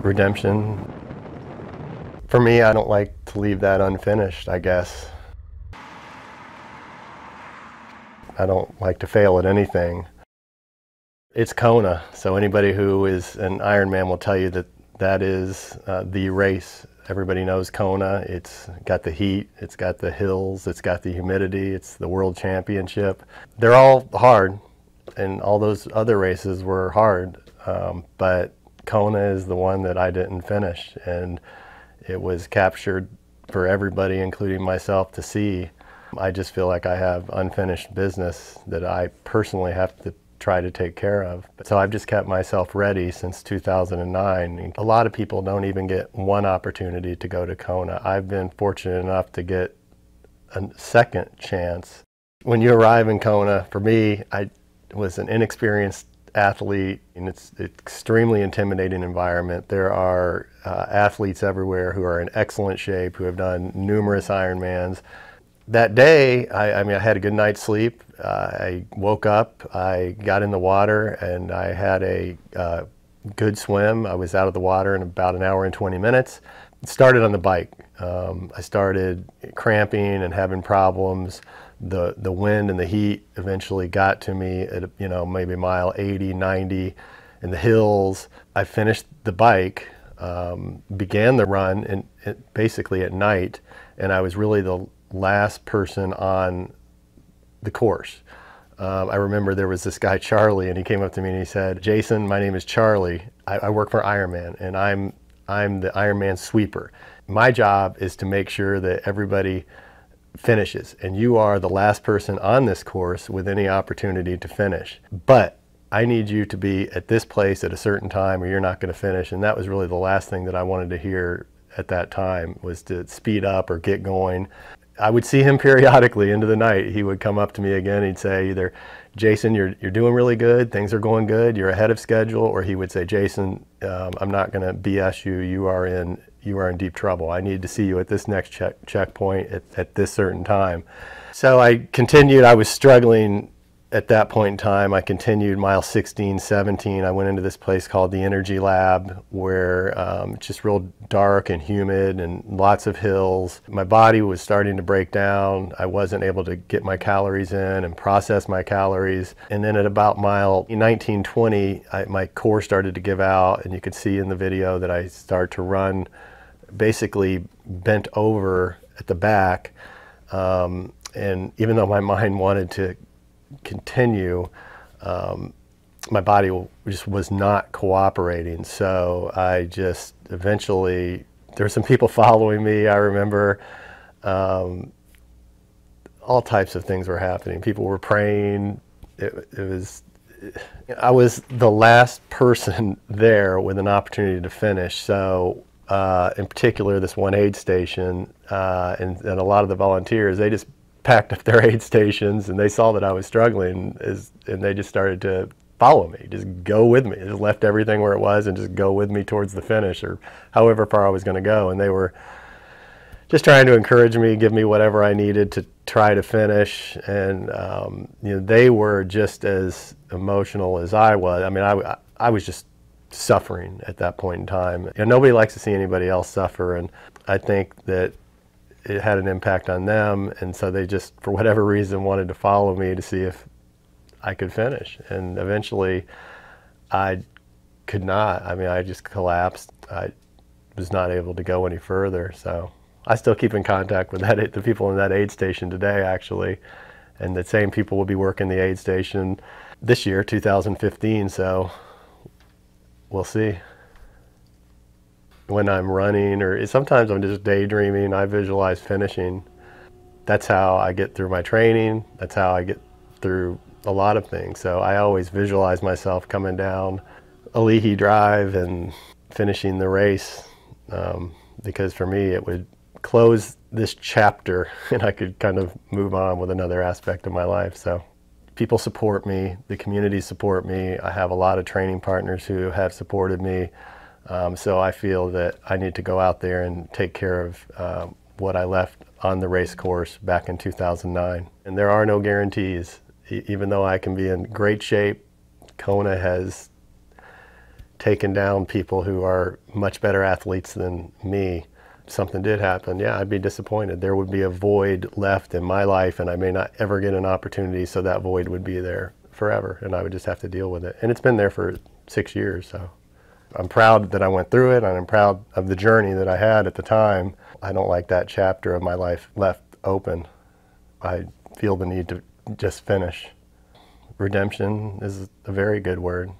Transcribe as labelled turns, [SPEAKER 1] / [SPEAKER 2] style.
[SPEAKER 1] Redemption. For me, I don't like to leave that unfinished, I guess. I don't like to fail at anything. It's Kona, so anybody who is an Ironman will tell you that that is the race. Everybody knows Kona. It's got the heat, it's got the hills, it's got the humidity, it's the World Championship. They're all hard, and all those other races were hard, but Kona is the one that I didn't finish, and it was captured for everybody, including myself, to see. I just feel like I have unfinished business that I personally have to try to take care of. So I've just kept myself ready since 2009. A lot of people don't even get one opportunity to go to Kona. I've been fortunate enough to get a second chance. When you arrive in Kona, for me, I was an inexperienced athlete, and it's an extremely intimidating environment. There are athletes everywhere who are in excellent shape, who have done numerous Ironmans. That day, I mean, I had a good night's sleep. I woke up, I got in the water, and I had a good swim. I was out of the water in about an hour and 20 minutes. It started on the bike. I started cramping and having problems. The wind and the heat eventually got to me at, you know, maybe mile 80, 90 in the hills. I finished the bike, began the run basically at night, and I was really the last person on the course. I remember there was this guy, Charlie, and he came up to me and he said, "Jason, my name is Charlie. I work for Ironman, and I'm the Ironman sweeper. My job is to make sure that everybody finishes, and you are the last person on this course with any opportunity to finish. But I need you to be at this place at a certain time or you're not going to finish." And that was really the last thing that I wanted to hear at that time, was to speed up or get going. I would see him periodically into the night. He would come up to me again. He'd say either, "Jason, you're doing really good. Things are going good. You're ahead of schedule." Or he would say, "Jason, I'm not going to BS you. You are in deep trouble. I need to see you at this next checkpoint at this certain time." So I continued. I was struggling at that point in time. I continued mile 16, 17. I went into this place called the Energy Lab, where it's just real dark and humid and lots of hills. My body was starting to break down. I wasn't able to get my calories in and process my calories. And then at about mile 19, 20, my core started to give out, and you could see in the video that I started to run basically bent over at the back. And even though my mind wanted to continue, my body just was not cooperating. So I just eventually, there were some people following me. I remember all types of things were happening. People were praying. I was the last person there with an opportunity to finish. So in particular, this one aid station and a lot of the volunteers, they just packed up their aid stations, and they saw that I was struggling, and they just started to follow me, just go with me. They just left everything where it was and just go with me towards the finish, or however far I was going to go. And they were just trying to encourage me, give me whatever I needed to try to finish. And you know, they were just as emotional as I was. I mean, I was just suffering at that point in time. You know, nobody likes to see anybody else suffer, and I think that it had an impact on them, and so they just, for whatever reason, wanted to follow me to see if I could finish. And eventually I could not. I mean, I just collapsed. I was not able to go any further. So I still keep in contact with the people in that aid station today, actually, and the same people will be working the aid station this year, 2015, so we'll see. When I'm running, or sometimes I'm just daydreaming, I visualize finishing. That's how I get through my training. That's how I get through a lot of things. So I always visualize myself coming down Alihi Drive and finishing the race, because for me it would close this chapter and I could kind of move on with another aspect of my life. So people support me, the community support me. I have a lot of training partners who have supported me. So I feel that I need to go out there and take care of what I left on the race course back in 2009. And there are no guarantees. Even though I can be in great shape, Kona has taken down people who are much better athletes than me. If something did happen, yeah, I'd be disappointed. There would be a void left in my life, and I may not ever get an opportunity, so that void would be there forever, and I would just have to deal with it. And it's been there for 6 years, so I'm proud that I went through it, and I'm proud of the journey that I had at the time. I don't like that chapter of my life left open. I feel the need to just finish. Redemption is a very good word.